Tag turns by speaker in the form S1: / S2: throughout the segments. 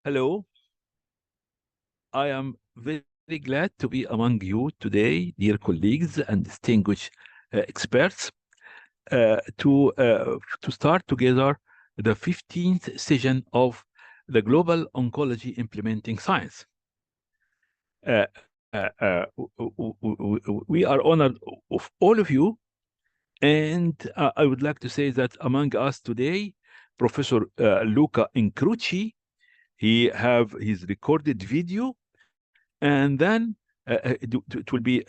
S1: Hello, I am very glad to be among you today, dear colleagues and distinguished experts, to start together the 15th session of the Global Oncology Implementing Science. Uh, we are honored of all of you, and I would like to say that among us today, Professor Luca Incrucci, he have his recorded video, and then it will be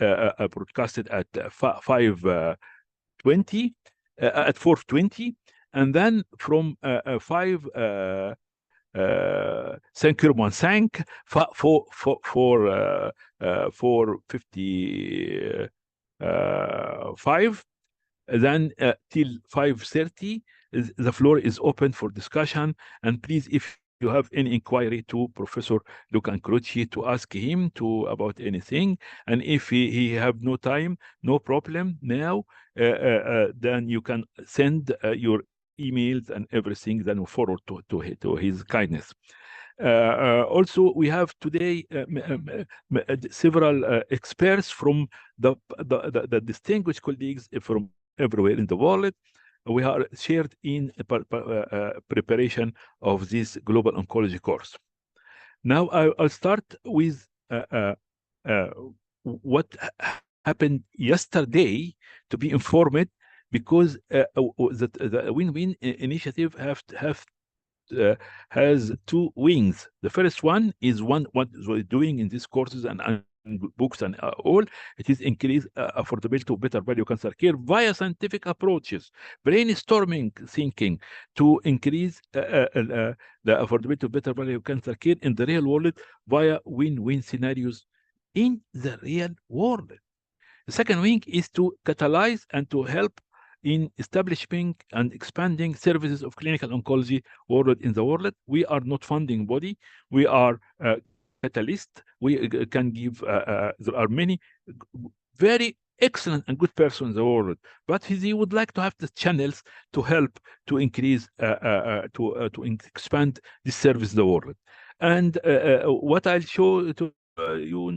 S1: broadcasted at 5:20 at 4:20, and then from 5 5:45 then till 5:30 the floor is open for discussion. And please, if you have any inquiry to Professor Luca Ancroci, to ask him to about anything. And if he have no time, no problem now, then you can send your emails and everything, then we forward to his kindness. Also, we have today several experts from the distinguished colleagues from everywhere in the world. We are shared in preparation of this global oncology course. Now, I'll start with uh, what happened yesterday to be informed, because the win-win initiative has two wings. The first one is what we're doing in these courses and books and all. It is increase affordability to better value cancer care via scientific approaches, brainstorming thinking to increase the affordability to better value cancer care in the real world via win-win scenarios in the real world. The second wing is to catalyze and to help in establishing and expanding services of clinical oncology world in the world. We are not funding body. We are catalyst. We can give, there are many very excellent and good persons in the world, but he would like to have the channels to help to increase, to expand this service in the world. And what I'll show to you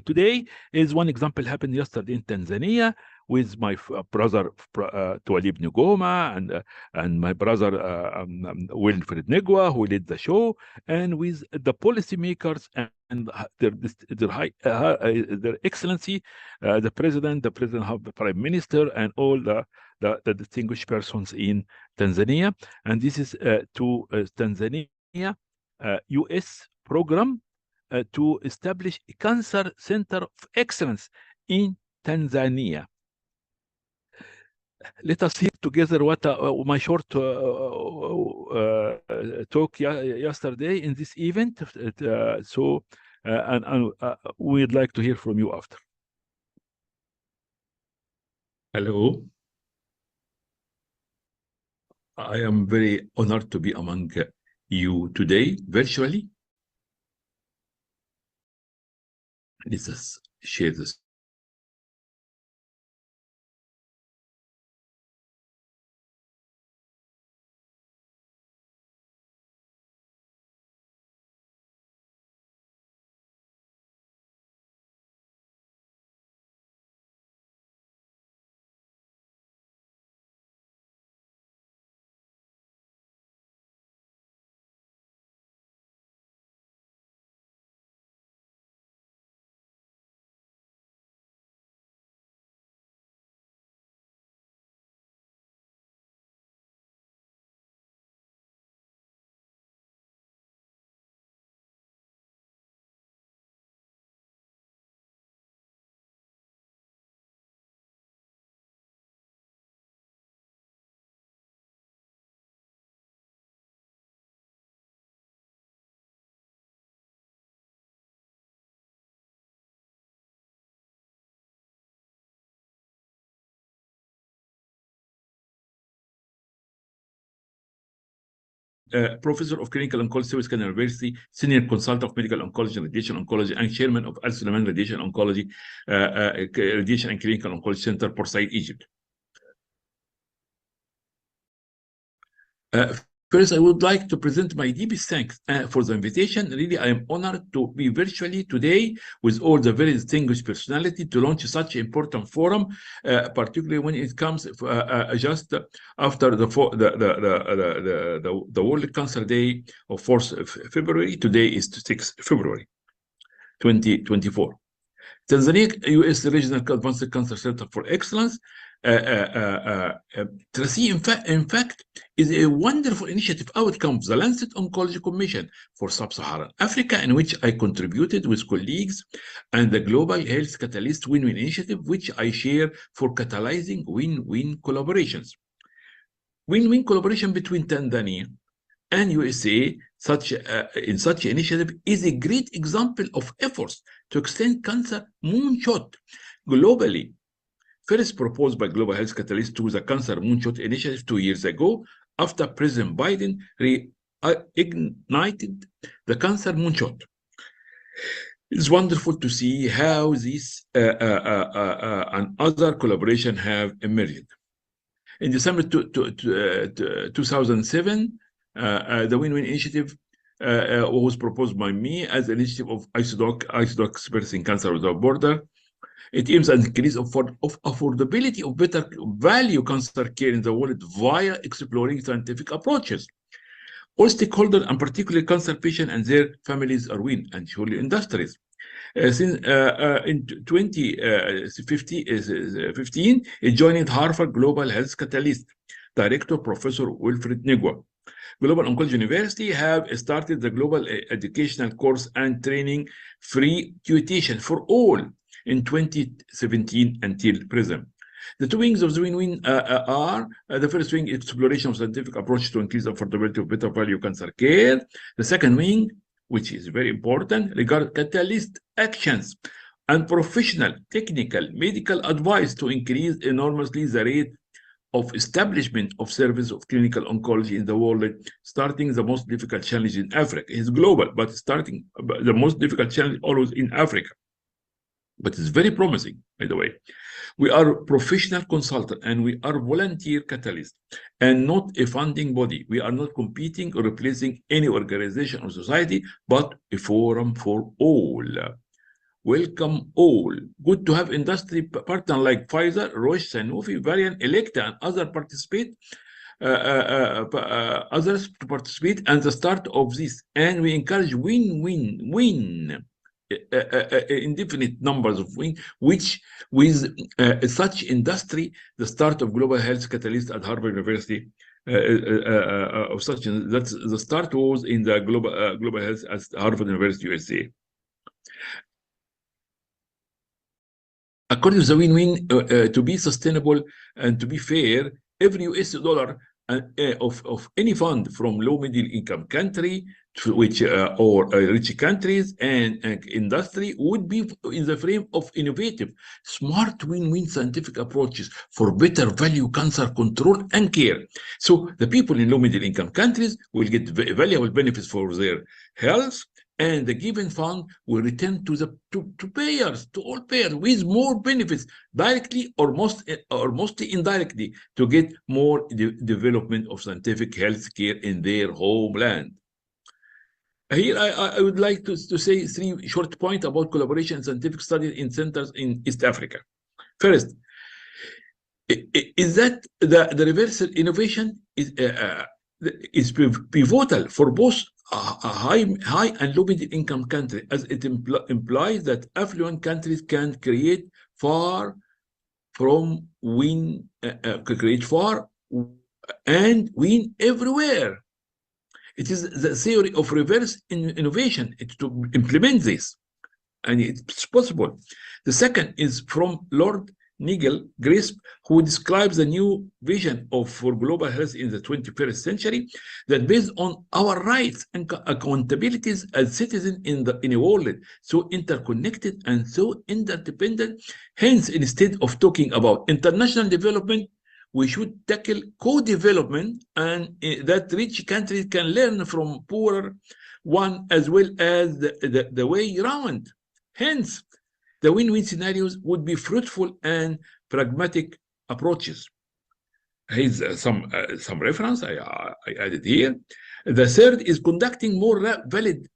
S1: today is one example happened yesterday in Tanzania with my brother Tualib Ngoma and my brother Wilfred Negwa, who led the show, and with the policymakers and their excellency, the president, the prime minister, and all the distinguished persons in Tanzania. And this is to Tanzania U.S. program to establish a cancer center of excellence in Tanzania. Let us hear together what my short talk yesterday in this event. And we'd like to hear from you after.
S2: Hello. I am very honored to be among you today virtually. Let us share this. Professor of Clinical Oncology, Wisconsin University, Senior Consultant of Medical Oncology and Radiation Oncology, and Chairman of Al Suleiman Radiation Oncology, Radiation and Clinical Oncology Center, Port Said, Egypt. First, I would like to present my deepest thanks for the invitation. Really, I am honored to be virtually today with all the very distinguished personality to launch such an important forum, particularly when it comes just after the World Cancer Day of 4th of February. Today is 6th February 2024. Tanzania U.S. Regional Advanced Cancer Center for Excellence, TRACI, in fact, is a wonderful initiative outcome of the Lancet Oncology Commission for Sub-Saharan Africa, in which I contributed with colleagues, and the Global Health Catalyst Win-Win Initiative, which I share for catalyzing win-win collaborations. Win-win collaboration between Tanzania and USA in such initiative is a great example of efforts to extend cancer moonshot globally. First proposed by Global Health Catalyst to the Cancer Moonshot Initiative 2 years ago, after President Biden reignited the Cancer Moonshot. It's wonderful to see how this and other collaboration have emerged. In December 2007, the Win-Win Initiative was proposed by me as an initiative of ISODOC experts in Cancer Without Border. It aims at increase of affordability of better value cancer care in the world via exploring scientific approaches. All stakeholders, and particularly cancer patients and their families, are win, and surely industries. In 2015, it joined Harvard Global Health Catalyst. Director Professor Wilfred Negwa. Global Oncology University have started the global educational course and training free tuition for all in 2017 until present. The two wings of the win-win are the first wing, exploration of scientific approach to increase affordability of better value cancer care. The second wing, which is very important, regard catalyst actions and professional, technical, medical advice to increase enormously the rate of establishment of service of clinical oncology in the world, starting the most difficult challenge in Africa. It's global, but starting the most difficult challenge always in Africa. But it's very promising, by the way. We are professional consultant and we are volunteer catalyst and not a funding body. We are not competing or replacing any organization or society, but a forum for all. Welcome all. Good to have industry partners like Pfizer, Roche, Sanofi, Varian, Electa, and others to participate and the start of this. And we encourage win-win-win. Indefinite numbers of win, which with such industry, the start of Global Health Catalyst at Harvard University of such that the start was in the global health at Harvard University, USA. According to the win-win, to be sustainable and to be fair, every US dollar of any fund from low middle income country to which or rich countries and industry would be in the frame of innovative, smart win-win scientific approaches for better value cancer control and care. So the people in low middle income countries will get valuable benefits for their health, and the given fund will return to payers, to all payers, with more benefits directly or mostly indirectly to get more development of scientific health care in their homeland. Here, I would like to say 3 short points about collaboration and scientific studies in centers in East Africa. First, is that the reversal innovation is pivotal for both high and low middle income countries, as it implies that affluent countries can create far and win everywhere. It is the theory of reverse innovation to implement this, and it's possible. The second is from Lord Nigel Grisp, who describes the new vision for global health in the 21st century, that based on our rights and accountabilities as citizens in a world so interconnected and so interdependent. Hence, instead of talking about international development, we should tackle co-development, and that rich countries can learn from poorer one, as well as the way around. Hence, the win-win scenarios would be fruitful and pragmatic approaches. Here's some reference I added here. The third is conducting more valid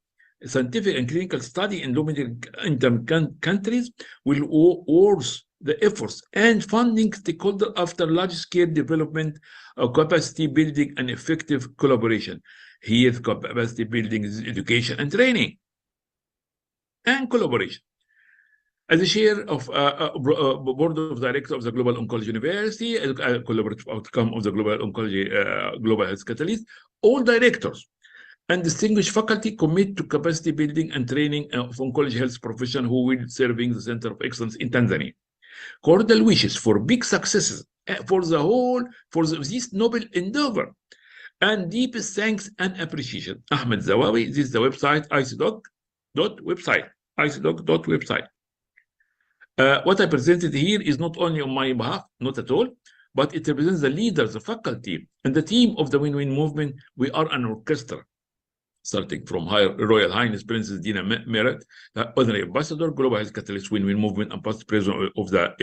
S2: scientific and clinical study in low-middle-income countries will worth the efforts and funding stakeholder after large-scale development of capacity building and effective collaboration. Here, capacity building is education and training and collaboration. As a chair of board of directors of the Global Oncology University, a collaborative outcome of the Global Oncology Global Health Catalyst, all directors and distinguished faculty commit to capacity building and training of oncology health professionals who will serving the Center of Excellence in Tanzania. Cordial wishes for big successes for this noble endeavor, and deepest thanks and appreciation. Ahmed Zawawi, this is the website, icdoc.website, icdoc.website. What I presented here is not only on my behalf, not at all, but it represents the leaders, the faculty, and the team of the Win-Win movement. We are an orchestra, starting from Royal Highness Princess Dina Merit, Honorary Ambassador, Global Health Catalyst Win-Win Movement, and past president of the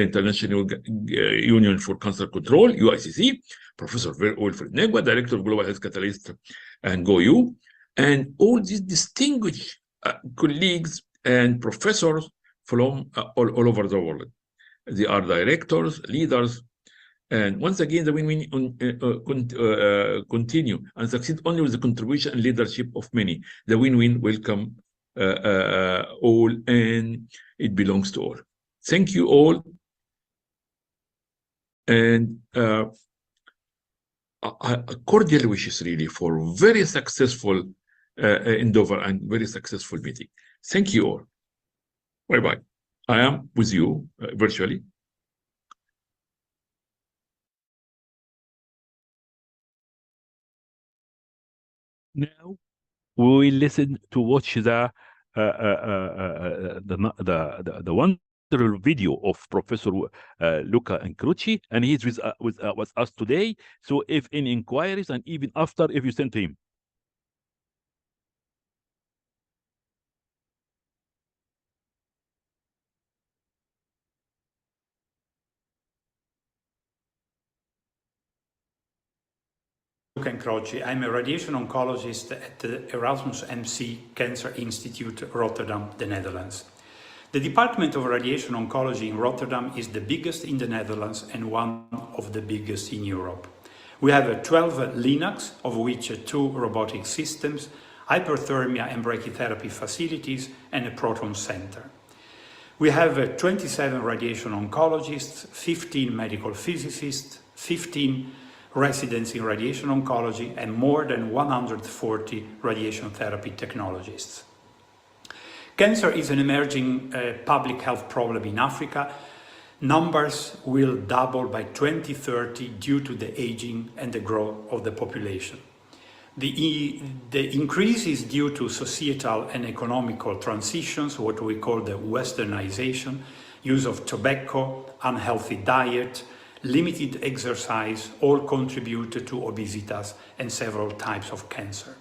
S2: International Union for Cancer Control, UICC, Professor Wilfred Negwa, Director of Global Health Catalyst and GOIS, and all these distinguished colleagues and professors from all over the world. They are directors, leaders, and once again, the Win-Win continue and succeed only with the contribution and leadership of many. The Win-Win will come all, and it belongs to all. Thank you all, and cordial wishes really for very successful endeavor and very successful meeting. Thank you all. Bye-bye. I am with you virtually.
S1: Now we will listen to watch the wonderful video of Professor Luca Incrucci, and he's with us today. So if any inquiries, and even after, if you send to him.
S3: Luca Incroci. I'm a radiation oncologist at the Erasmus MC Cancer Institute, Rotterdam, the Netherlands. The Department of Radiation Oncology in Rotterdam is the biggest in the Netherlands and one of the biggest in Europe. We have 12 LINACs, of which 2 robotic systems, hyperthermia and brachytherapy facilities, and a proton center. We have 27 radiation oncologists, 15 medical physicists, 15 residents in radiation oncology, and more than 140 radiation therapy technologists. Cancer is an emerging public health problem in Africa. Numbers will double by 2030 due to the aging and the growth of the population. The increase is due to societal and economical transitions, what we call the westernization, use of tobacco, unhealthy diet, limited exercise, all contribute to obesitas and several types of cancer.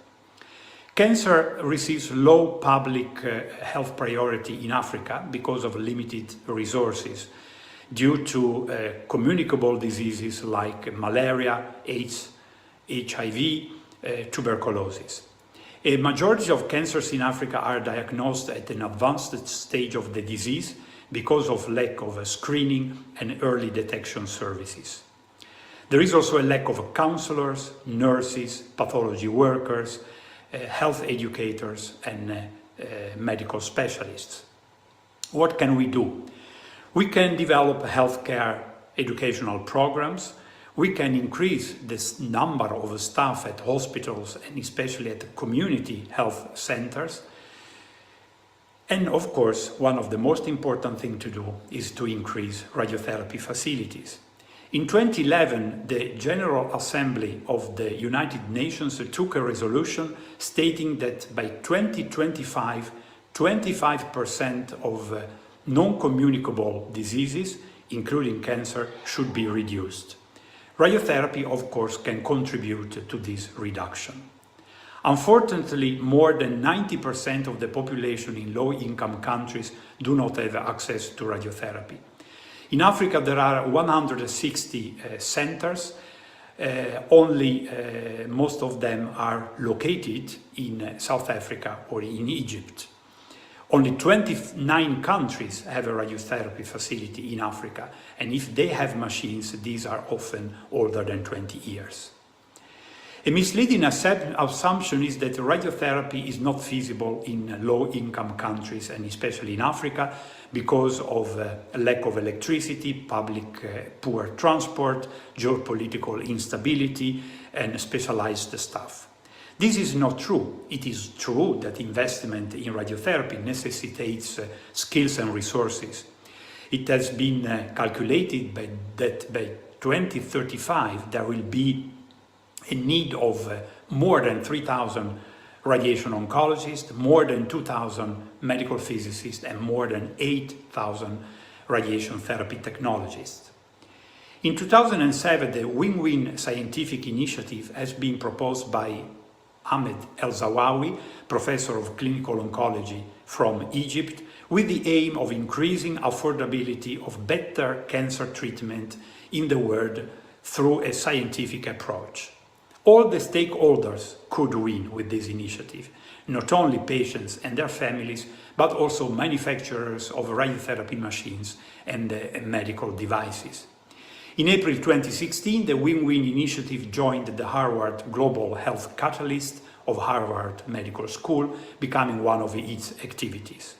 S3: Cancer receives low public health priority in Africa because of limited resources, due to communicable diseases like malaria, AIDS, HIV, tuberculosis. A majority of cancers in Africa are diagnosed at an advanced stage of the disease because of lack of screening and early detection services. There is also a lack of counselors, nurses, pathology workers, health educators, and medical specialists. What can we do? We can develop healthcare educational programs. We can increase the number of staff at hospitals and especially at community health centers. And of course, one of the most important things to do is to increase radiotherapy facilities. In 2011, the General Assembly of the United Nations took a resolution stating that by 2025, 25% of non-communicable diseases, including cancer, should be reduced. Radiotherapy, of course, can contribute to this reduction. Unfortunately, more than 90% of the population in low-income countries do not have access to radiotherapy. In Africa, there are 160 centers. Most of them are located in South Africa or in Egypt. Only 29 countries have a radiotherapy facility in Africa, and if they have machines, these are often older than 20 years. A misleading assumption is that radiotherapy is not feasible in low-income countries, and especially in Africa, because of a lack of electricity, poor transport, geopolitical instability, and specialized staff. This is not true. It is true that investment in radiotherapy necessitates skills and resources. It has been calculated that by 2035 there will be a need of more than 3,000 radiation oncologists, more than 2,000 medical physicists, and more than 8,000 radiation therapy technologists. In 2007, the Win-Win Scientific Initiative has been proposed by Ahmed El-Zawawi, professor of clinical oncology from Egypt, with the aim of increasing affordability of better cancer treatment in the world through a scientific approach. All the stakeholders could win with this initiative, not only patients and their families, but also manufacturers of radiotherapy machines and medical devices. In April 2016, the Win-Win Initiative joined the Harvard Global Health Catalyst of Harvard Medical School, becoming one of its activities.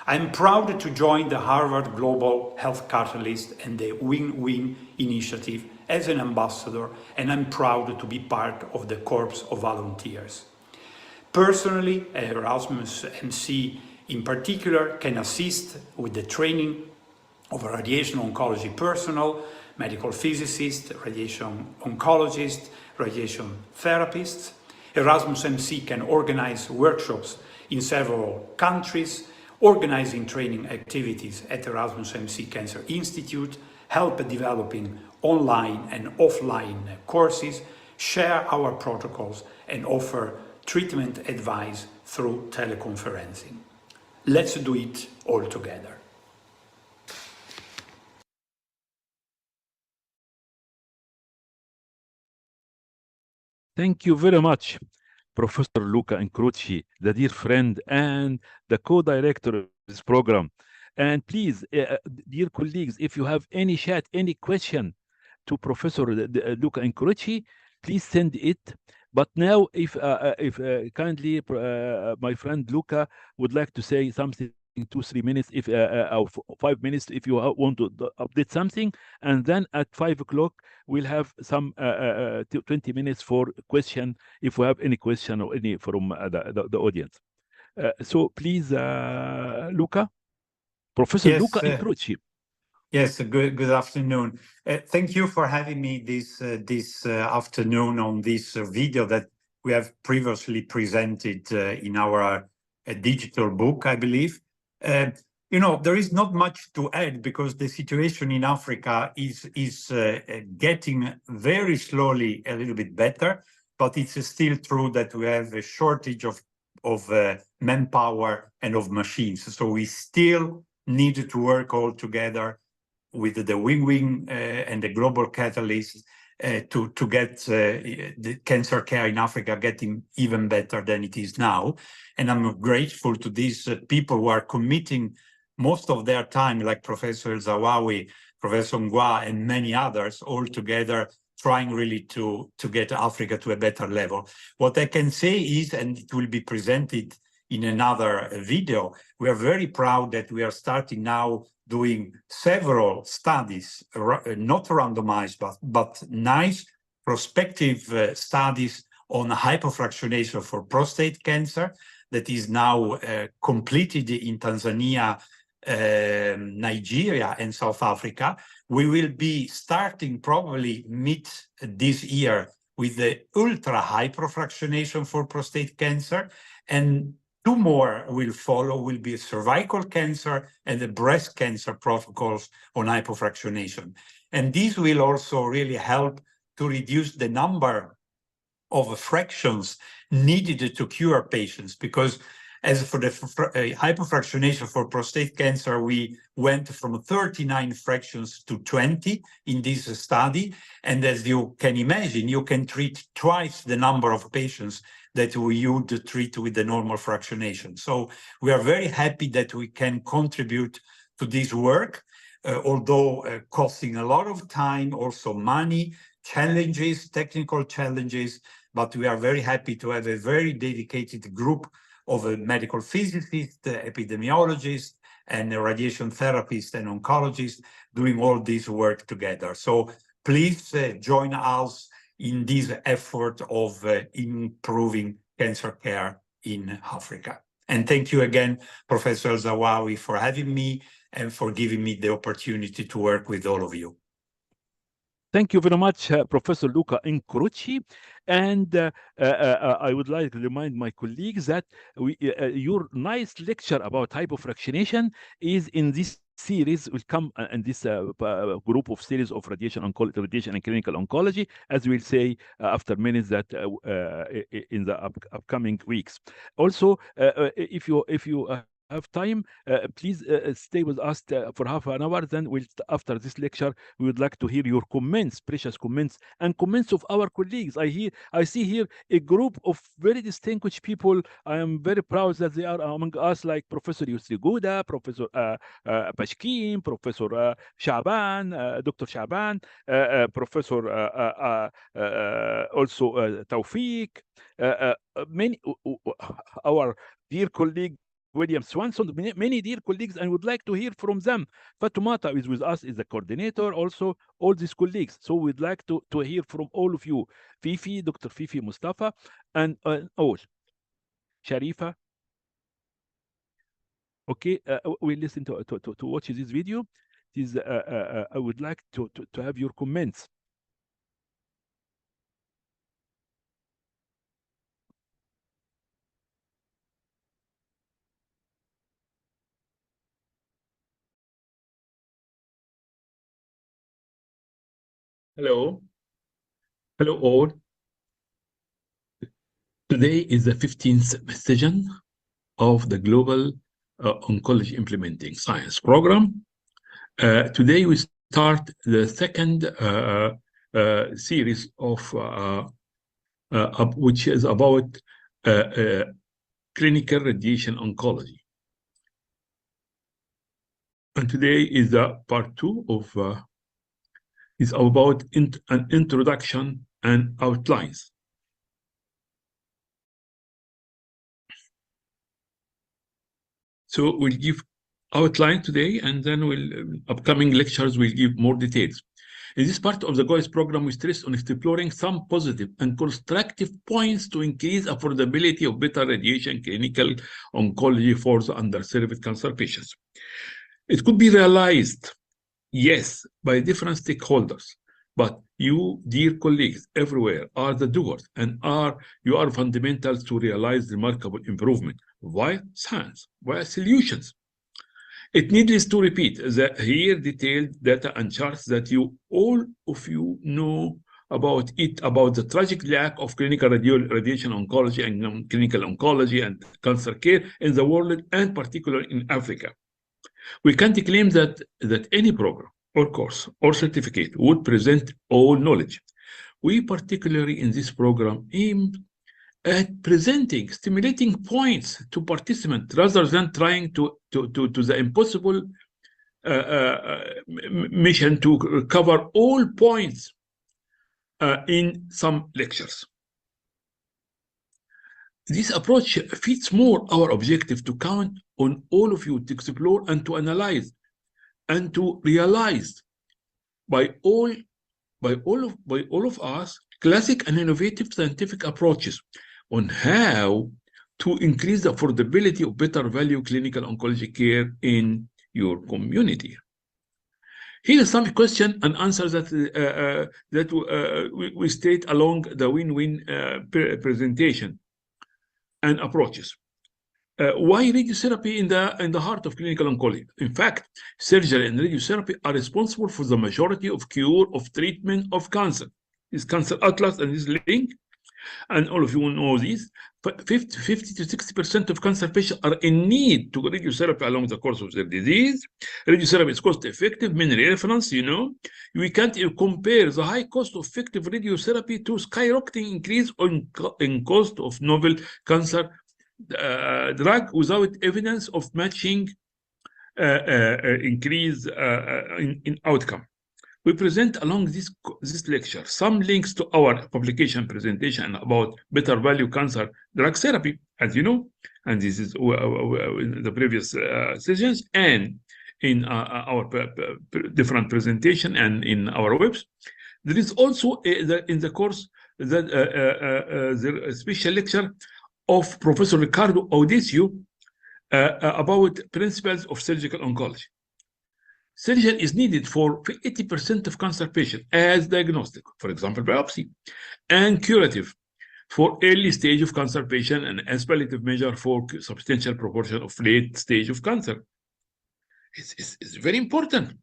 S3: I'm proud to join the Harvard Global Health Catalyst and the Win-Win Initiative as an ambassador, and I'm proud to be part of the Corps of Volunteers. Personally, Erasmus MC in particular can assist with the training of radiation oncology personnel, medical physicists, radiation oncologists, radiation therapists. Erasmus MC can organize workshops in several countries, organizing training activities at Erasmus MC Cancer Institute, help developing online and offline courses, share our protocols, and offer treatment advice through teleconferencing. Let's do it all together.
S1: Thank you very much, Professor Luca Incroci, the dear friend and the co-director of this program. And please, dear colleagues, if you have any chat, any question to Professor Luca Incroci, please send it. But now, if kindly my friend Luca would like to say something, 2-3 minutes, if or 5 minutes, if you want to update something, and then at 5 o'clock we'll have some 20 minutes for question, if we have any question or any from the audience. So please, Luca, Professor
S4: Yes,
S1: Luca Incroci.
S4: Yes, good afternoon. Thank you for having me this afternoon on this video that we have previously presented in our digital book, I believe. You know, there is not much to add because the situation in Africa is getting very slowly a little bit better, but it's still true that we have a shortage of manpower and of machines. So we still need to work all together with the Win-Win and the Global Catalyst to get the cancer care in Africa getting even better than it is now. And I'm grateful to these people who are committing most of their time, like Professor Zawawi, Professor Ngwa, and many others, all together trying really to get Africa to a better level. What I can say is, and it will be presented in another video, we are very proud that we are starting now doing several studies, not randomized, but nice prospective studies on hypofractionation for prostate cancer that is now completed in Tanzania, Nigeria, and South Africa. We will be starting probably mid this year with the ultra hypofractionation for prostate cancer, and 2 more will follow, will be cervical cancer and the breast cancer protocols on hypofractionation. And these will also really help to reduce the number of fractions needed to cure patients, because As for the hypofractionation for prostate cancer, we went from 39 fractions to 20 in this study. And as you can imagine, you can treat twice the number of patients that we would treat with the normal fractionation. So we are very happy that we can contribute to this work, although costing a lot of time, also money, challenges, technical challenges, but we are very happy to have a very dedicated group of medical physicists, epidemiologists, and radiation therapists and oncologists doing all this work together. So please join us in this effort of improving cancer care in Africa. And thank you again, Professor Zawawi, for having me and for giving me the opportunity to work with all of you.
S1: Thank you very much, Professor Luca Incroci. And I would like to remind my colleagues that your nice lecture about hypofractionation is in this series, will come in this group of series of radiation and clinical oncology, as we'll say after minutes, that in the upcoming weeks. Also, if you have time, please stay with us for half an hour. Then after this lecture, we would like to hear your comments, precious comments, and comments of our colleagues. I see here a group of very distinguished people. I am very proud that they are among us, like Professor Yusri Gouda, Professor Pashkin, Professor Shaban, Dr. Shaban, Professor also Taufik, many our dear colleague William Swanson, many dear colleagues, and would like to hear from them. Fatumata is with us, is the coordinator, also all these colleagues. So we'd like to hear from all of you. Fifi, Dr. Fifi Mustafa, and all. Sharifa. Okay, we listen to watch this video. This, I would like to have your comments.
S2: Hello. Hello all. Today is the 15th session of the Global Oncology Implementing Science Program. Today we start the second series of which is about clinical radiation oncology. And today is the part 2 of is about an introduction and outlines. So we'll give outline today, and then upcoming lectures will give more details. In this part of the GOIS program, we stress on exploring some positive and constructive points to increase affordability of better radiation clinical oncology for the underserved cancer patients. It could be realized, yes, by different stakeholders, but you, dear colleagues everywhere, are the doers, and you are fundamental to realize remarkable improvement via science, via solutions. It needless to repeat that here detailed data and charts that all of you know about the tragic lack of clinical radiation oncology and clinical oncology and cancer care in the world, and particularly in Africa. We can't claim that any program or course or certificate would present all knowledge. We particularly in this program aim at presenting stimulating points to participants rather than trying to the impossible mission to cover all points in some lectures. This approach fits more our objective to count on all of you to explore and to analyze and to realize by all of us classic and innovative scientific approaches on how to increase the affordability of better value clinical oncology care in your community. Here is some question and answers that we state along the win-win presentation and approaches. Why radiotherapy in the heart of clinical oncology? In fact, surgery and radiotherapy are responsible for the majority of cure of treatment of cancer. This Cancer Atlas and this link And all of you know this. 50 to 60% of cancer patients are in need to radiotherapy along the course of their disease. Radiotherapy is cost effective, many reference, we can't even compare the high cost of effective radiotherapy to skyrocketing increase in cost of novel cancer drug without evidence of matching increase in outcome. We present along this lecture some links to our publication presentation about better value cancer drug therapy, as you know, and this is in the previous sessions and in our different presentation and in our webs. There is also in the course the special lecture of Professor Ricardo Audicio about principles of surgical oncology. Surgery is needed for 80% of cancer patients as diagnostic, for example, biopsy, and curative for early stage of cancer patient and as palliative measure for substantial proportion of late stage of cancer. It's very important.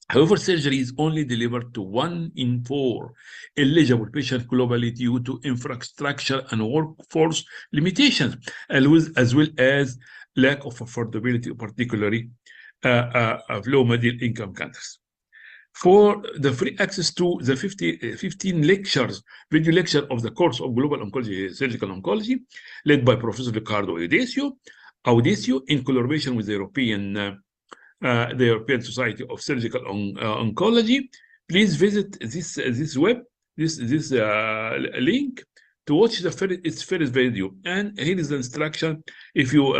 S2: However, surgery is only delivered to 1 in 4 eligible patients globally due to infrastructure and workforce limitations, as well as lack of affordability, particularly of low middle income countries. For the free access to the 15 lectures, video lecture of the course of Global Oncology, Surgical Oncology, led by Professor Ricardo Audicio in collaboration with the European Society of Surgical Oncology, please visit this link to watch its first video, and here is the instruction if you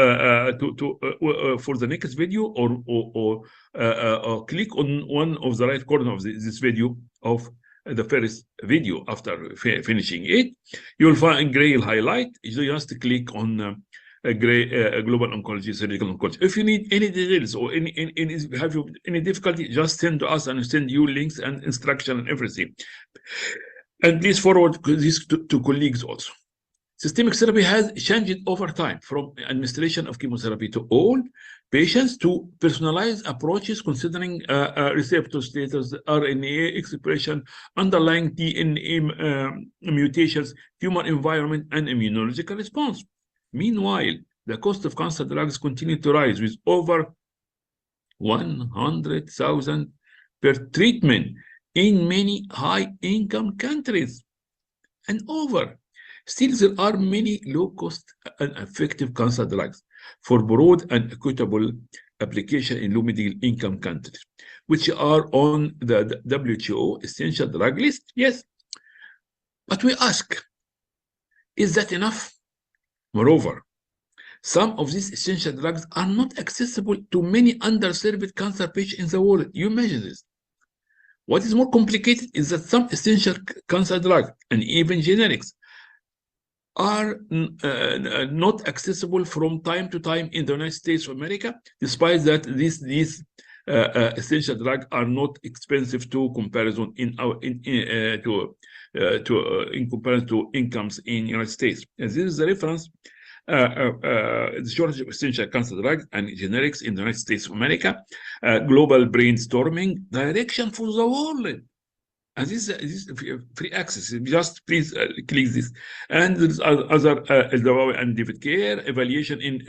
S2: for the next video, or click on one of the right corner of this video of the first video. After finishing it, you will find gray highlight. You just click on gray Global Oncology, Surgical Oncology. If you need any details or have you any difficulty, just send to us and send you links and instruction and everything. And please forward this to colleagues also. Systemic therapy has changed over time from administration of chemotherapy to all patients to personalized approaches considering receptor status, RNA expression, underlying DNA mutations, tumor environment, and immunological response. Meanwhile, the cost of cancer drugs continue to rise with over 100,000 per treatment in many high-income countries. And still there are many low-cost and effective cancer drugs for broad and equitable application in low-middle-income countries, which are on the WHO essential drug list. Yes, but we ask, is that enough? Moreover, some of these essential drugs are not accessible to many underserved cancer patients in the world. You imagine this. What is more complicated is that some essential cancer drugs and even generics are not accessible from time to time in the United States of America, despite that these essential drugs are not expensive to comparison in comparison to incomes in the United States. And this is the reference. The shortage of essential cancer drugs and generics in the United States of America, global brainstorming direction for the world. And this is free access. Just please click this. And there's other Eldawawi and David Care evaluation in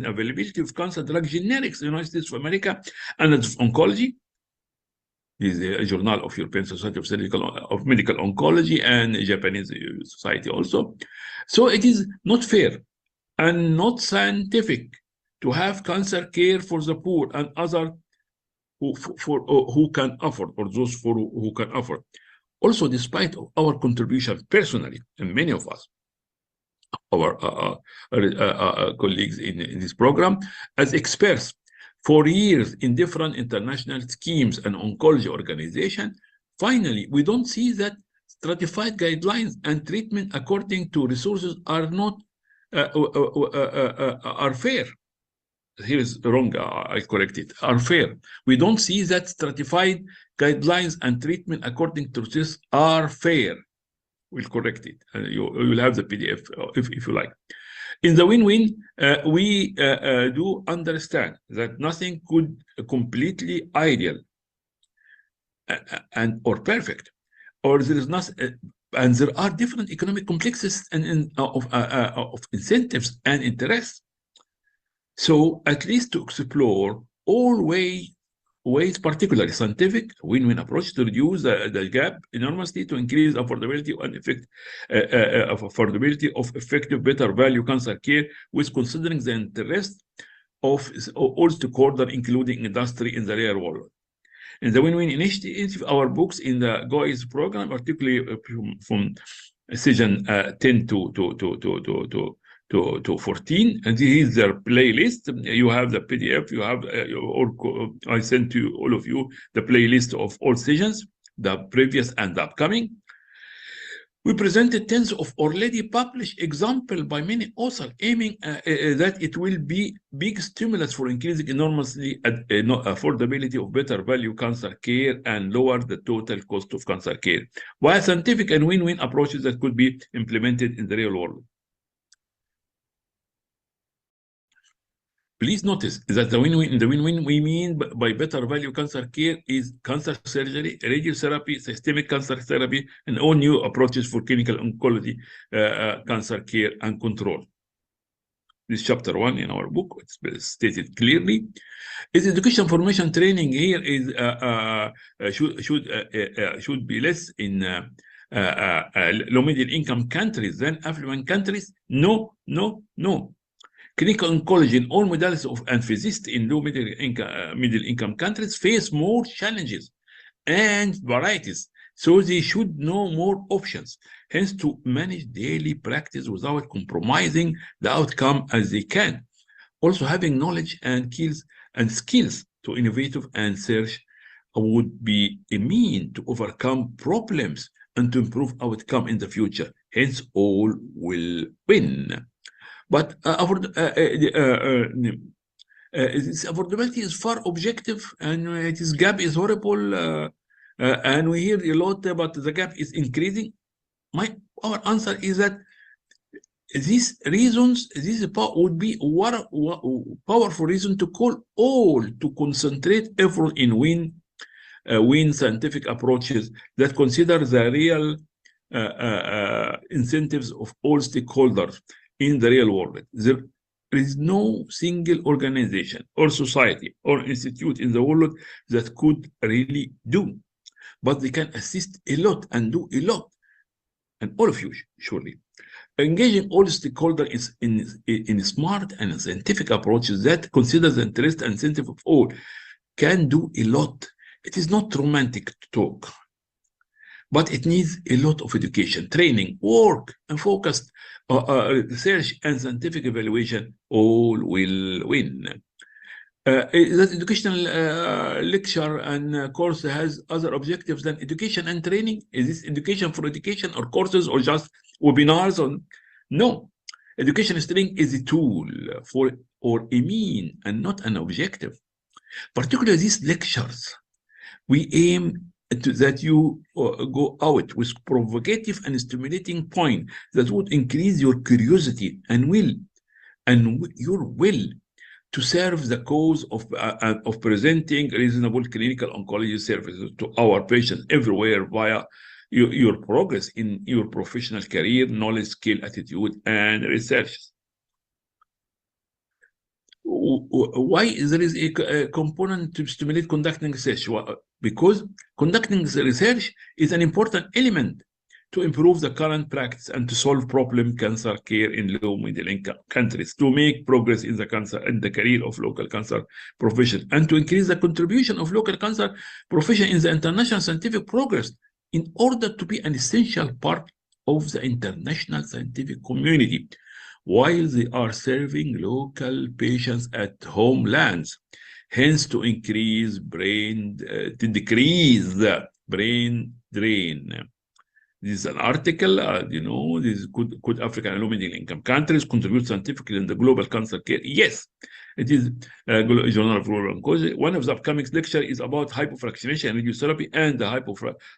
S2: availability of cancer drug generics in the United States of America and of oncology. This is a journal of European Society of Medical Oncology and Japanese Society also. So it is not fair and not scientific to have cancer care for the poor and other who can afford, or those who can afford. Also, despite our contribution personally, and many of us, our colleagues in this program, as experts for years in different international schemes and oncology organizations, finally, we don't see that stratified guidelines and treatment according to resources are not are fair. Here is wrong, I correct it, are fair. We don't see that stratified guidelines and treatment according to this are fair. We'll correct it. You will have the PDF if you like. In the win-win, we do understand that nothing could completely ideal or perfect, or there is nothing, And there are different economic complexities and of incentives and interests. So at least to explore all ways, particularly scientific win-win approach to reduce the gap enormously, to increase affordability and affordability of effective, better value cancer care, with considering the interest of all stakeholders, including industry in the real world. In the win-win initiative, our books in the GOIS program, particularly from session 10 to 14, and this is their playlist. You have the PDF, you have I sent to all of you the playlist of all sessions, the previous and the upcoming. We presented tens of already published examples by many authors, aiming that it will be big stimulus for increasing enormously affordability of better value cancer care and lower the total cost of cancer care, while scientific and win-win approaches that could be implemented in the real world. Please notice that the win-win we mean by better value cancer care is cancer surgery, radiotherapy, systemic cancer therapy, and all new approaches for clinical oncology, cancer care and control. This is chapter 1 in our book. It's stated clearly. Is education, formation, training here is should be less in low middle income countries than affluent countries? No. Clinical oncology in all modalities and physicists in low middle income countries face more challenges and varieties, so they should know more options, hence to manage daily practice without compromising the outcome as they can. Also, having knowledge and skills to innovate and search would be a mean to overcome problems and to improve outcome in the future. Hence, all will win. But affordability is far objective, and its gap is horrible, and we hear a lot about the gap is increasing. Our answer is that these reasons, would be powerful reason to call all to concentrate effort in win scientific approaches that consider the real incentives of all stakeholders in the real world. There is no single organization or society or institute in the world that could really do, but they can assist a lot and do a lot. And all of you, surely. Engaging all stakeholders in smart and scientific approaches that consider the interest and incentive of all can do a lot. It is not romantic talk, but it needs a lot of education, training, work, and focused research and scientific evaluation. All will win. That educational lecture and course has other objectives than education and training. Is this education for education or courses or just webinars? No. Education and training is a tool or a mean and not an objective. Particularly these lectures, we aim that you go out with provocative and stimulating point that would increase your curiosity and your will to serve the cause of presenting reasonable clinical oncology services to our patients everywhere via your progress in your professional career, knowledge, skill, attitude, and research. Why there is a component to stimulate conducting research? Because conducting research is an important element to improve the current practice and to solve problem cancer care in low middle income countries, to make progress in the cancer and the career of local cancer profession, and to increase the contribution of local cancer profession in the international scientific progress in order to be an essential part of the international scientific community while they are serving local patients at homelands, hence to decrease the brain drain. This is an article, this could African and low middle income countries contribute scientifically in the global cancer care? Yes, it is Journal of Global Oncology. One of the upcoming lectures is about hypofractionation and radiotherapy and the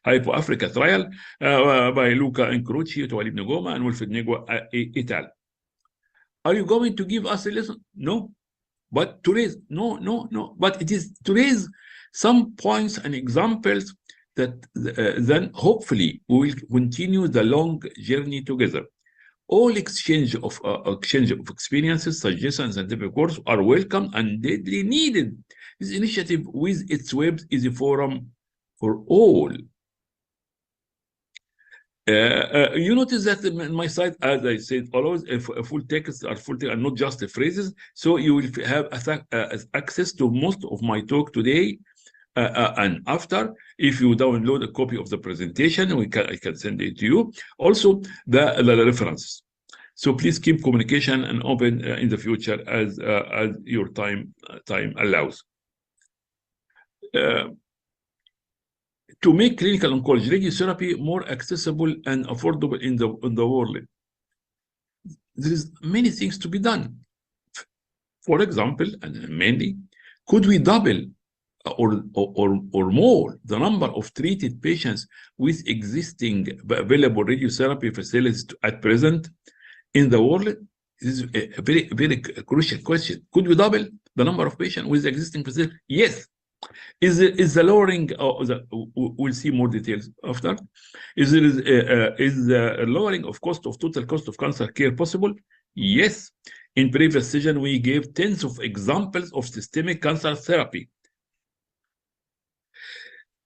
S2: Hypo-Africa trial by Luca Incroci, Tualib Ngoma, and Wilfred Negua et al. Are you going to give us a lesson? No. But to raise, no. But it is to raise some points and examples then hopefully we will continue the long journey together. All exchange of experiences, suggestions, and scientific works are welcome and deadly needed. This initiative, with its web, is a forum for all. You notice that in my site, as I said, always a full text are full text and not just the phrases. So you will have access to most of my talk today and after. If you download a copy of the presentation, I can send it to you. Also, the references. So please keep communication and open in the future as your time allows. To make clinical oncology radiotherapy more accessible and affordable in the world, there is many things to be done. For example, and mainly, could we double or more the number of treated patients with existing available radiotherapy facilities at present in the world? This is a very, very crucial question. Could we double the number of patients with existing facilities? Yes. Is the lowering? We'll see more details after. Is the lowering of total cost of cancer care possible? Yes. In previous session, we gave tens of examples of systemic cancer therapy.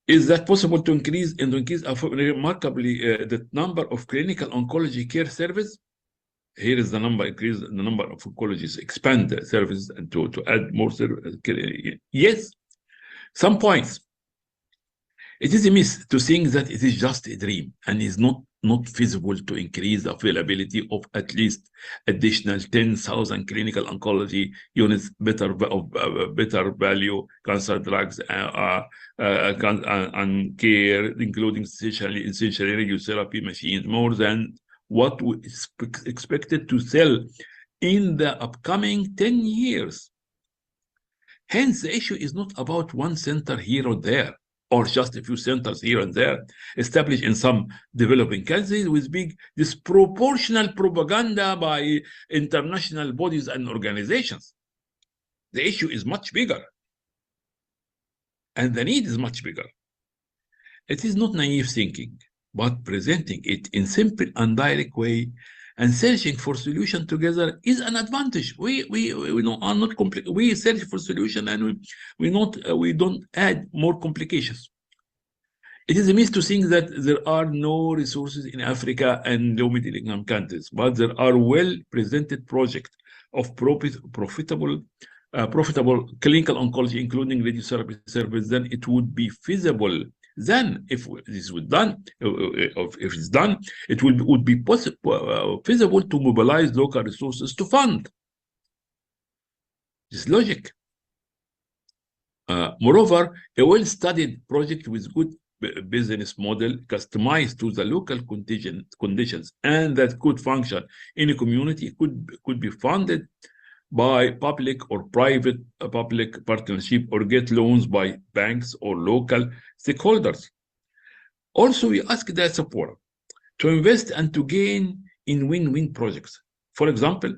S2: Is that possible to increase remarkably the number of clinical oncology care service? Here is the number, increase the number of oncologists, expand the services and to add more service. Yes. Some points. It is a myth to think that it is just a dream and is not feasible to increase the availability of at least additional 10,000 clinical oncology units, better value cancer drugs and care, including essentially radiotherapy machines, more than what we expected to sell in the upcoming 10 years. Hence, the issue is not about one center here or there, or just a few centers here and there, established in some developing countries with big disproportional propaganda by international bodies and organizations. The issue is much bigger, and the need is much bigger. It is not naive thinking, but presenting it in simple and direct way and searching for solution together is an advantage. We are not complicated. We search for solution and we don't add more complications. It is a myth to think that there are no resources in Africa and low middle income countries, but there are well presented projects of profitable clinical oncology, including radiotherapy service. Then it would be feasible. Then, if this was done, if it's done, it would be feasible to mobilize local resources to fund. This logic. Moreover, a well-studied project with good business model customized to the local conditions and that could function in a community could be funded by public or private public partnership or get loans by banks or local stakeholders. Also, we ask that support to invest and to gain in win-win projects. For example,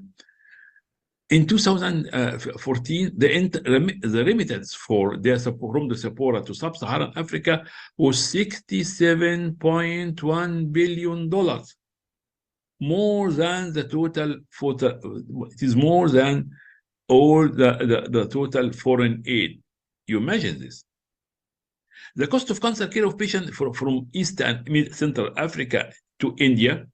S2: in 2014, the remittance from diaspora to sub-Saharan Africa was $67.1 billion. More than the total, it is more than all the total foreign aid. You imagine this. The cost of cancer care of patients from East and Mid Central Africa to India,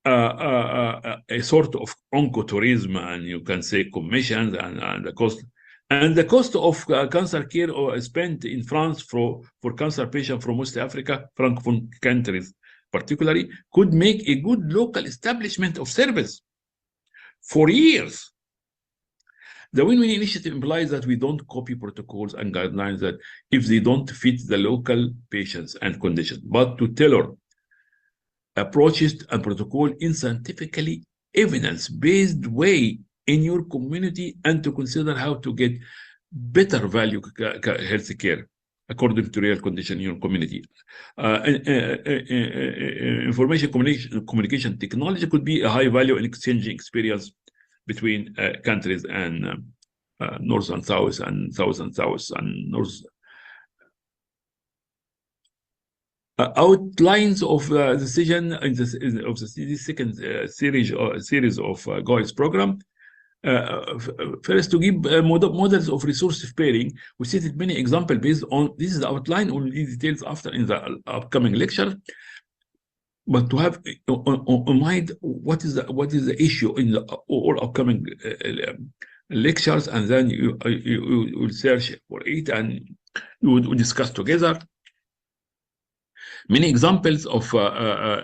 S2: a sort of oncotourism, and you can say commissions and the cost. And the cost of cancer care spent in France for cancer patients from West Africa, Francophone countries particularly, could make a good local establishment of service for years. The win-win initiative implies that we don't copy protocols and guidelines that if they don't fit the local patients and conditions, but to tailor approaches and protocol in scientifically evidence-based way in your community and to consider how to get better value health care according to real condition in your community. Information communication technology could be a high value in exchanging experience between countries and north and south and south and south and north. outlines of decision in the second series of GOIS program. First, to give models of resource pairing, we cited many examples based on this is the outline on these details after in the upcoming lecture. But to have on mind what is the issue in the all upcoming lectures, and then you will search for it and we will discuss together. Many examples of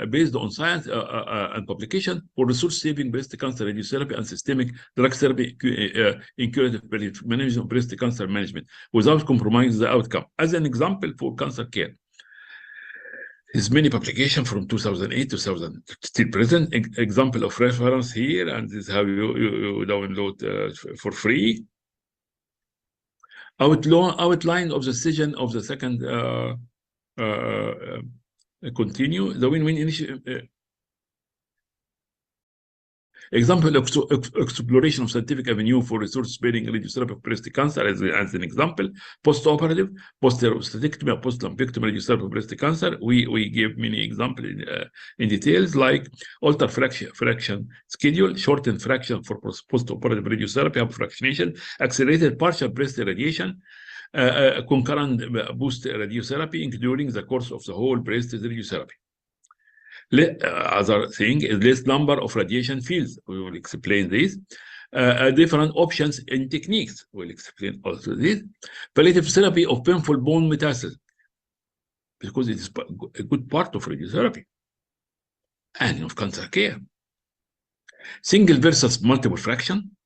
S2: based on science and publication for resource-saving breast cancer radiotherapy and systemic drug therapy in curative management of breast cancer management without compromising the outcome. As an example for cancer care, there's many publications from 2008 to 2000 still present. Example of reference here, and this is how you download for free. Outline of the decision of the second. Continue the win-win initiative. Example of exploration of scientific avenue for resource-sparing radiotherapy of breast cancer as an example. Post-operative, post-sterectomy, post-lumpectomy radiotherapy of breast cancer. We give many examples in details, like alter fraction schedule, shortened fraction for post-operative radiotherapy, fractionation, accelerated partial breast irradiation, concurrent boost radiotherapy, including the course of the whole breast radiotherapy. Other thing is less number of radiation fields. We will explain this. Different options and techniques. We'll explain also this. Palliative therapy of painful bone metastasis, because it is a good part of radiotherapy and of cancer care. Single versus multiple fraction,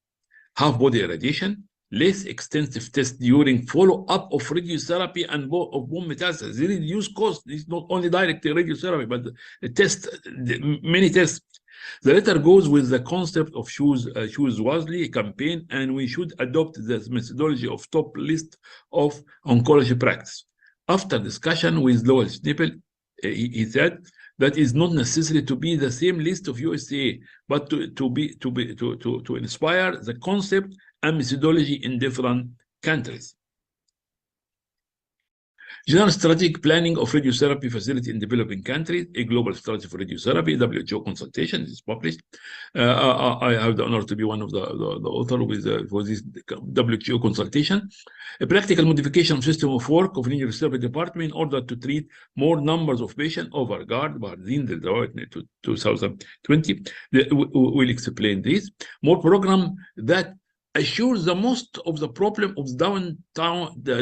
S2: half body irradiation, less extensive tests during follow-up of radiotherapy and of bone metastasis. They reduce cost. It's not only direct radiotherapy, but many tests. The letter goes with the concept of choose wisely campaign, and we should adopt the methodology of top list of oncology practice. After discussion with Lowell Schnippel, he said that is not necessary to be the same list of USA, but to inspire the concept and methodology in different countries. General strategic planning of radiotherapy facility in developing countries, a global strategy for radiotherapy, WHO consultation is published. I have the honor to be one of the author for this WHO consultation. A practical modification of system of work of radiotherapy department in order to treat more numbers of patients over guard by to 2020. We'll explain this. More program that assures the most of the problem of the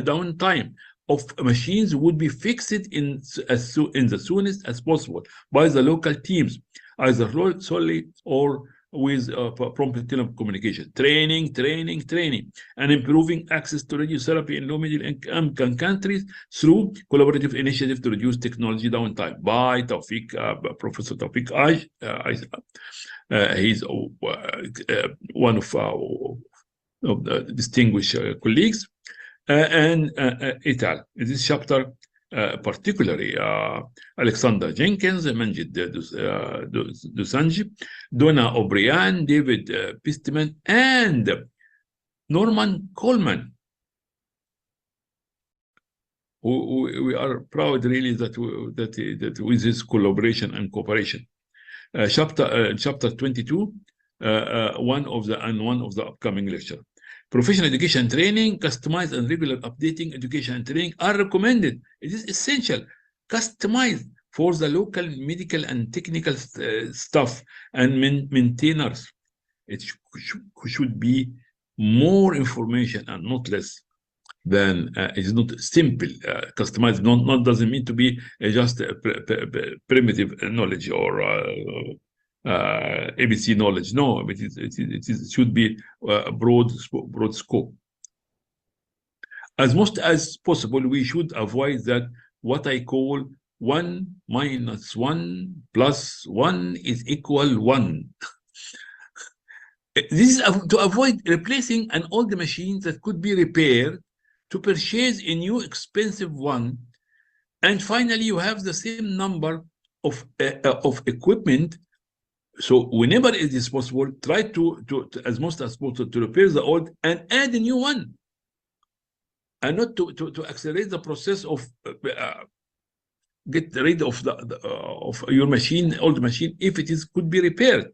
S2: downtime of machines would be fixed in the soonest as possible by the local teams, either solely or with prompt telecommunication. Training, and improving access to radiotherapy in low middle income countries through collaborative initiative to reduce technology downtime by Professor Tawfiq Aj. He's one of the distinguished colleagues. And et al. In this chapter, particularly Alexander Jenkins, Manjid Dosanjh, Donna O'Brien, David Pistman, and Norman Coleman. We are proud, really, that with this collaboration and cooperation. Chapter 22, one of the upcoming lecture. Professional education and training, customized and regular updating education and training are recommended. It is essential, customized for the local medical and technical staff and maintainers. It should be more information and not less than it is not simple. Customized not doesn't mean to be just primitive knowledge or ABC knowledge. No, it should be a broad scope. As much as possible, we should avoid that what I call 1 minus 1 plus 1 is equal 1. This is to avoid replacing an old machine that could be repaired to purchase a new expensive one, and finally you have the same number of equipment. So whenever it is possible, try to as much as possible to repair the old and add a new one, and not to accelerate the process of get rid of of your machine, old machine, if it could be repaired.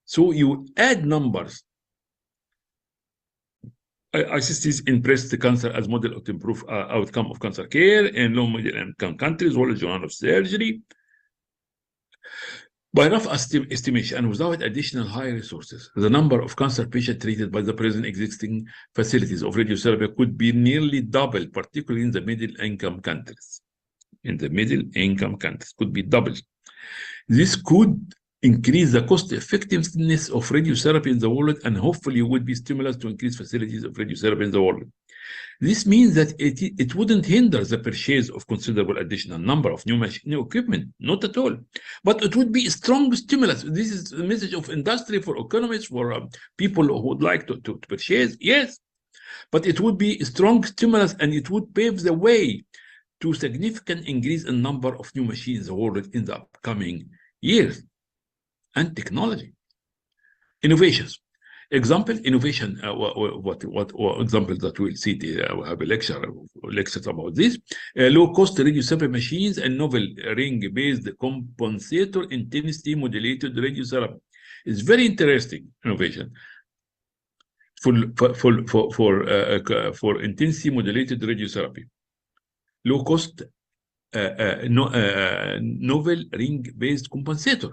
S2: So you add numbers. ICCs in breast cancer as model to improve outcome of cancer care in low middle income countries, World Journal of Surgery. By rough estimation and without additional high resources, the number of cancer patients treated by the present existing facilities of radiotherapy could be nearly double, particularly in the middle income countries. In the middle income countries could be double. This could increase the cost effectiveness of radiotherapy in the world and hopefully would be stimulus to increase facilities of radiotherapy in the world. This means that it wouldn't hinder the purchase of considerable additional number of new equipment, not at all. But it would be a strong stimulus. This is the message of industry for economists, for people who would like to purchase, yes. But it would be a strong stimulus and it would pave the way to significant increase in number of new machines in the world in the upcoming years. And technology. Innovations. Example, innovation, what example that we'll see, we have a lectures about this. Low-cost radiotherapy machines and novel ring-based compensator intensity modulated radiotherapy. It's very interesting innovation for intensity modulated radiotherapy. Low-cost novel ring-based compensator.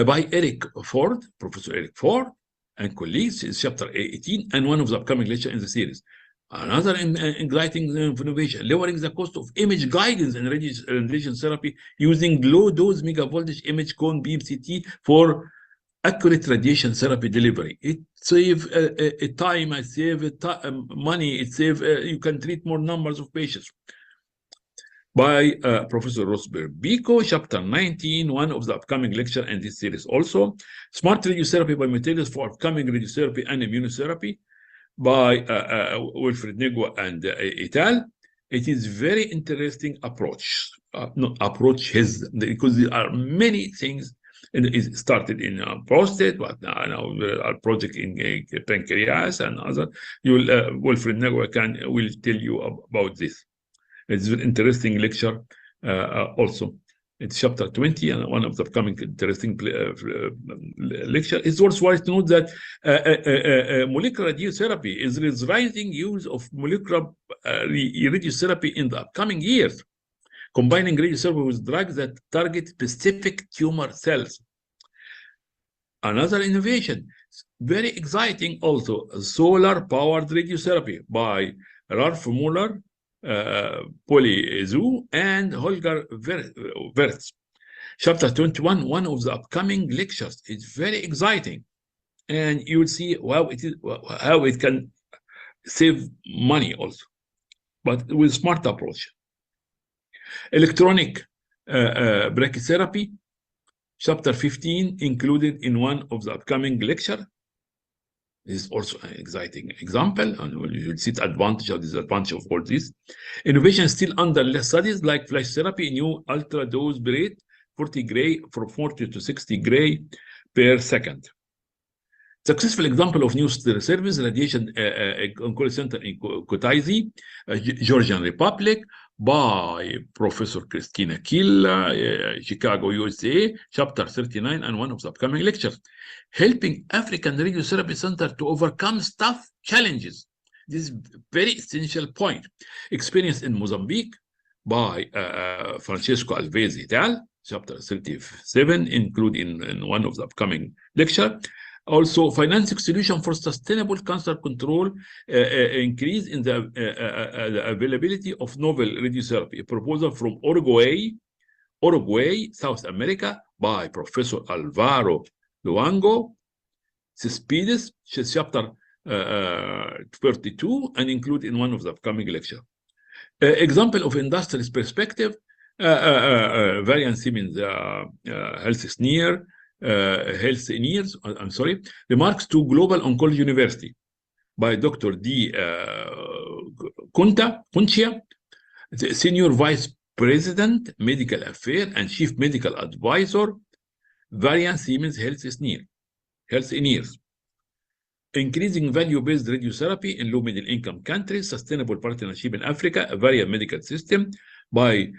S2: By Eric Ford, Professor Eric Ford, and colleagues, is chapter 18 and one of the upcoming lectures in the series. Another exciting innovation, lowering the cost of image guidance and radiation therapy using low-dose megavoltage image cone beam CT for accurate radiation therapy delivery. It saves time, it saves money, it saves, you can treat more numbers of patients. By Professor Rosberg Biko, chapter 19, one of the upcoming lecture in this series also. Smart radiotherapy by materials for upcoming radiotherapy and immunotherapy by Wilfred Negua and et al. It is very interesting approach, approaches, because there are many things, and it started in prostate, but now our project in pancreas and other. Wilfred Negua will tell you about this. It's an interesting lecture also. It's chapter 20 and one of the upcoming interesting lecture. It's also worth to note that molecular radiotherapy is rising use of molecular radiotherapy in the upcoming years, combining radiotherapy with drugs that target specific tumor cells. Another innovation, very exciting also, solar-powered radiotherapy by Ralph Muller, Polizou, and Holger Wertz. Chapter 21, one of the upcoming lectures. It's very exciting. And you will see how it can save money also, but with smart approach. Electronic brachytherapy, chapter 15, included in one of the upcoming lecture. This is also an exciting example, and you will see the advantage or disadvantage of all this. Innovation still under studies like flash therapy, new ultra dose rate, 40 gray from 40 to 60 gray per second. Successful example of new service, radiation oncology center in Kutaisi, Georgian Republic, by Professor Christina Killa, Chicago, USA, chapter 39, and one of the upcoming lectures. Helping African Radiotherapy Center to overcome staff challenges. This is a very essential point. Experience in Mozambique by Francesco Alves et al., chapter 37, included in one of the upcoming lecture. Also, financing solution for sustainable cancer control, increase in the availability of novel radiotherapy. A proposal from Uruguay, South America, by Professor Alvaro Luango, Cespedes, chapter 32, and included in one of the upcoming lecture. Example of industry's perspective, Varian Siemens Health Engineers, remarks to Global Oncology University by Dr. D. Kuntia, the Senior Vice President, Medical Affairs and Chief Medical Advisor, Varian Siemens Health Engineers. increasing value-based radiotherapy in low-middle income countries, sustainable partnership in Africa, a variant medical system by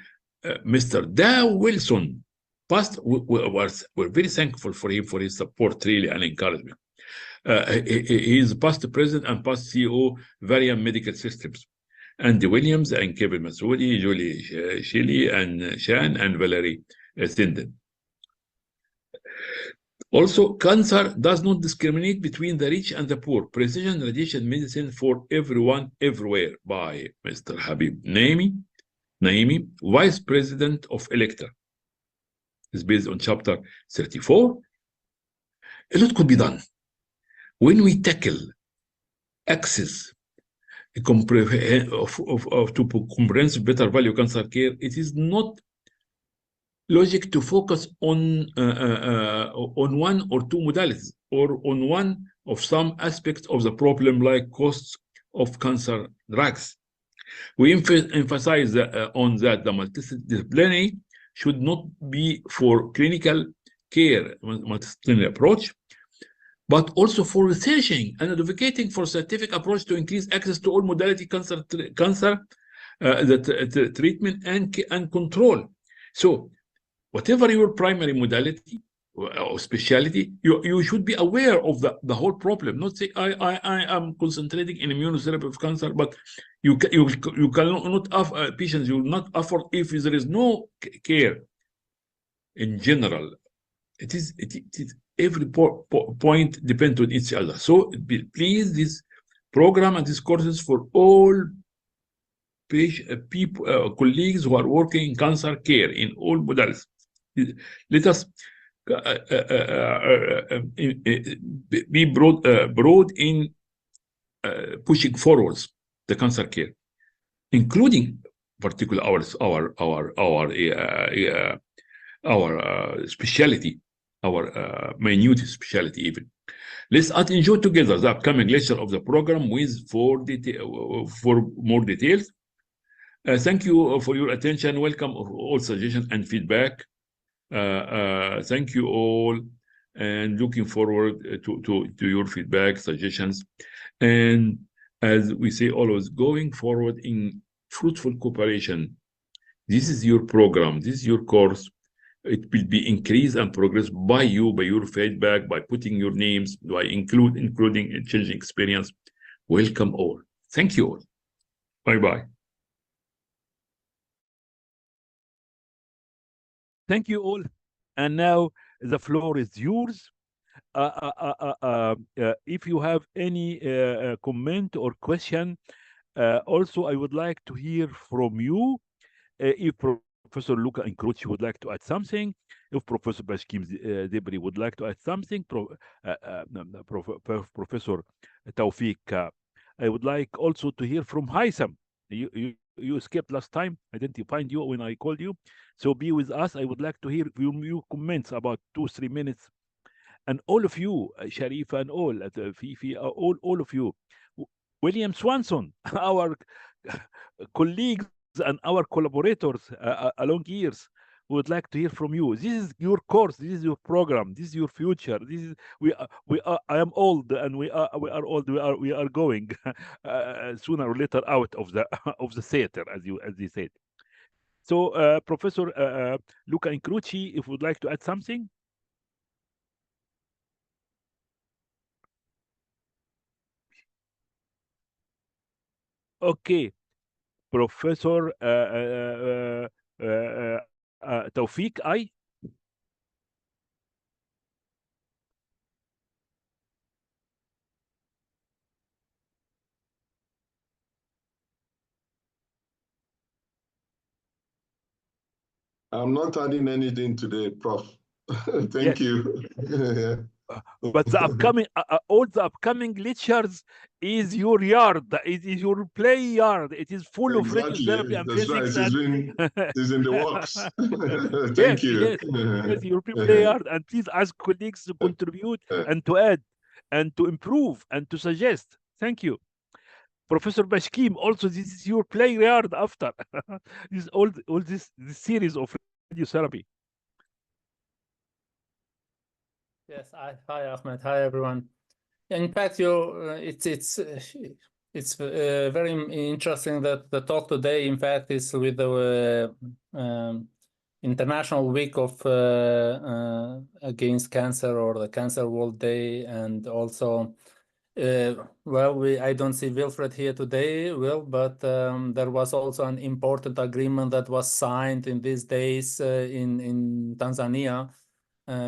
S2: Mr. Dow Wilson. We're very thankful for him for his support, really, and encouragement. He is past president and past CEO, Variant Medical Systems. Andy Williams and Kevin Masoudi, Julie Shelley, and Shan and Valerie Sinden. Also, cancer does not discriminate between the rich and the poor. Precision radiation medicine for everyone, everywhere, by Mr. Habib Naimi, Vice President of Electra. Is based on chapter 34. A lot could be done. When we tackle access to comprehensive better value cancer care, it is not logic to focus on one or two modalities or on one of some aspects of the problem, like costs of cancer drugs. We emphasize on that the multidisciplinary should not be for clinical care, multidisciplinary approach, but also for researching and advocating for scientific approach to increase access to all modality cancer treatment and control. So whatever your primary modality or specialty, you should be aware of the whole problem. Not say I am concentrating in immunotherapy of cancer, but you cannot patients will not afford if there is no care in general. It is every point depends on each other. So please, this program and these courses for all people, colleagues who are working in cancer care in all modalities. Let us be broad in pushing forwards the cancer care, including particularly our specialty, our minute specialty even. Let's enjoy together the upcoming lecture of the program for more details. Thank you for your attention. Welcome all suggestions and feedback. Thank you all, and looking forward to your feedback, suggestions, and as we say always, going forward in fruitful cooperation. This is your program, this is your course. It will be increased and progress by you, by your feedback, by putting your names, by including a changing experience. Welcome all. Thank you all. Bye-bye.
S1: Thank you all. And now the floor is yours. If you have any comment or question, also I would like to hear from you. If Professor Luca Incroci would like to add something, if Professor Bashkim Debri would like to add something, Professor Tawfiq, I would like also to hear from Haitham. You escaped last time. I didn't find you when I called you. So be with us. I would like to hear your comments about 2-3 minutes. And all of you, Sharifa and all, Fifi, all of you. William Swanson, our colleagues and our collaborators along years, we would like to hear from you. This is your course. This is your program. This is your future. This is I am old, and we are old. We are going sooner or later out of the theater, as they said. So, Professor Luca Incroci, if you would like to add something. Okay, Professor Tawfiq,
S5: I'm not adding anything today, Prof. Thank you.
S1: But the upcoming, all the upcoming lectures is your yard. It is your play yard. It is full of radiotherapy and physics.
S5: It's in the works.
S1: Thank
S5: you.
S1: Yes, your play yard. And please ask colleagues to contribute and to add and to improve and to suggest. Thank you. Professor Bashkim, also this is your play yard after. This is all this series of radiotherapy.
S6: Yes, hi Ahmed, hi everyone. In fact, it's very interesting that the talk today, in fact, is with the International Week of Against Cancer, or the Cancer World Day, and also, well, I don't see Wilfred here today, Will, but there was also an important agreement that was signed in these days in Tanzania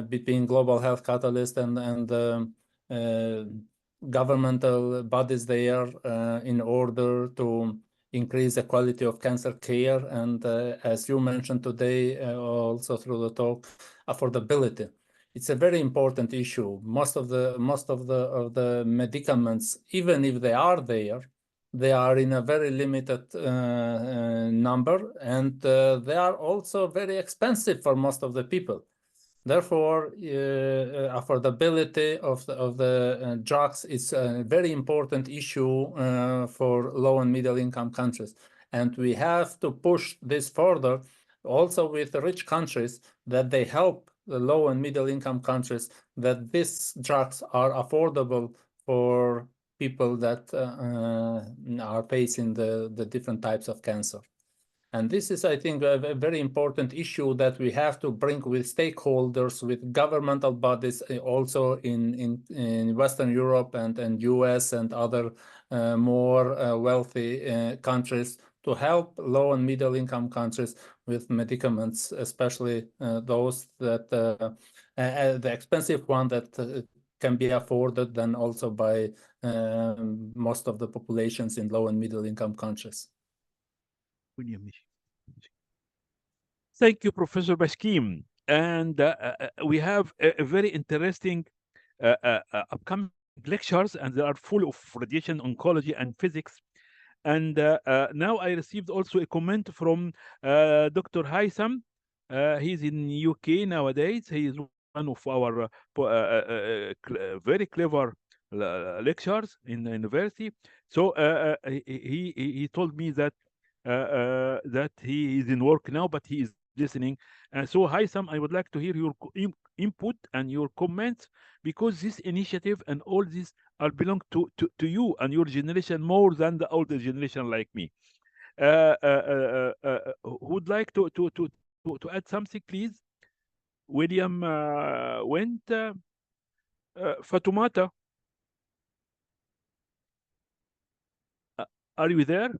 S6: between Global Health Catalyst and governmental bodies there in order to increase the quality of cancer care, and as you mentioned today, also through the talk, affordability. It's a very important issue. Most of the medicaments, even if they are there, they are in a very limited number, and they are also very expensive for most of the people. Therefore, affordability of the drugs is a very important issue for low and middle income countries. And we have to push this further also with the rich countries, that they help the low and middle income countries, that these drugs are affordable for people that are facing the different types of cancer. And this is, I think, a very important issue that we have to bring with stakeholders, with governmental bodies, also in Western Europe and US and other more wealthy countries, to help low and middle income countries with medicaments, especially those that the expensive one that can be afforded then also by most of the populations in low and middle income countries.
S1: Thank you, Professor Baskim. And we have a very interesting upcoming lectures, and they are full of radiation oncology and physics. And now I received also a comment from Dr. Haitham. He's in UK nowadays. He is one of our very clever lecturers in the university. So he told me that that he is in work now, but he is listening. So Haitham, I would like to hear your input and your comments, because this initiative and all this are belong to you and your generation more than the older generation like me. Who would like to add something, please? William went. Fatumata, are you there?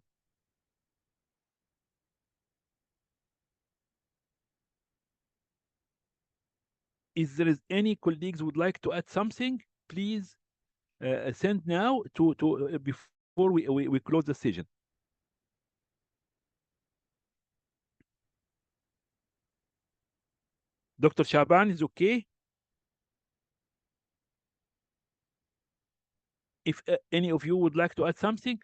S1: If there is any colleagues would like to add something, please send now to before we close the session. Dr. Shaban is okay. If any of you would like to add something,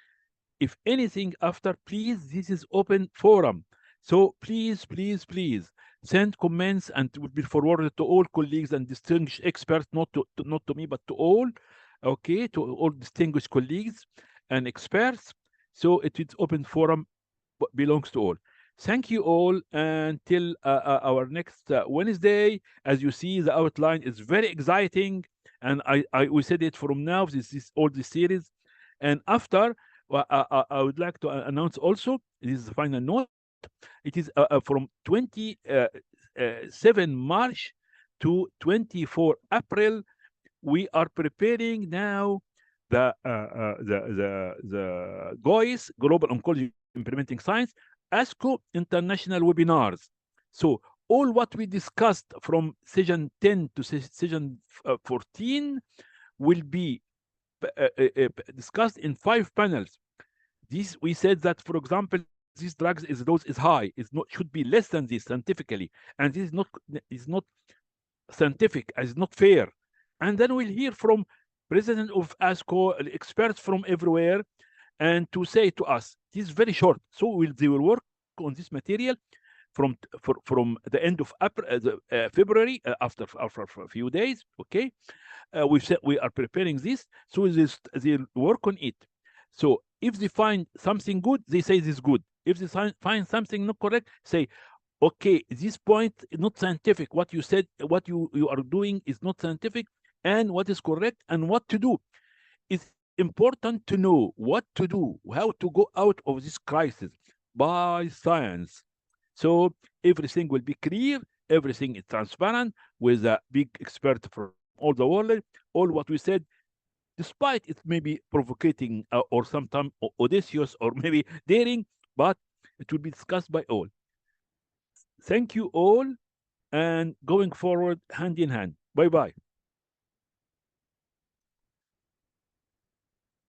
S1: if anything after, please, this is open forum. So please send comments, and it will be forwarded to all colleagues and distinguished experts, not to me, but to all, okay, to all distinguished colleagues and experts. So it is open forum, belongs to all. Thank you all until our next Wednesday. As you see, the outline is very exciting, and we said it from now. This is all the series, and after I would like to announce also, this is the final note. It is from 27 March to 24 April. We are preparing now the GOIS, Global Oncology Implementing Science, ASCO International Webinars. So all what we discussed from session 10 to session 14 will be discussed in 5 panels. This, we said that, for example, these drugs dose is high, should be less than this scientifically, and this is not scientific, is not fair. And then we'll hear from president of ASCO, experts from everywhere, and to say to us, this is very short. So they will work on this material from the end of April, February, after a few days. Okay, we said we are preparing this, so they work on it. So if they find something good, they say this is good. If they find something not correct, say, okay, this point is not scientific. What you said, what you are doing is not scientific, and what is correct and what to do. it's important to know what to do, how to go out of this crisis by science. So everything will be clear, everything is transparent with a big expert from all the world. All what we said, despite it may be provocating or sometimes audacious or maybe daring, but it will be discussed by all. Thank you all, and going forward hand in hand. Bye bye.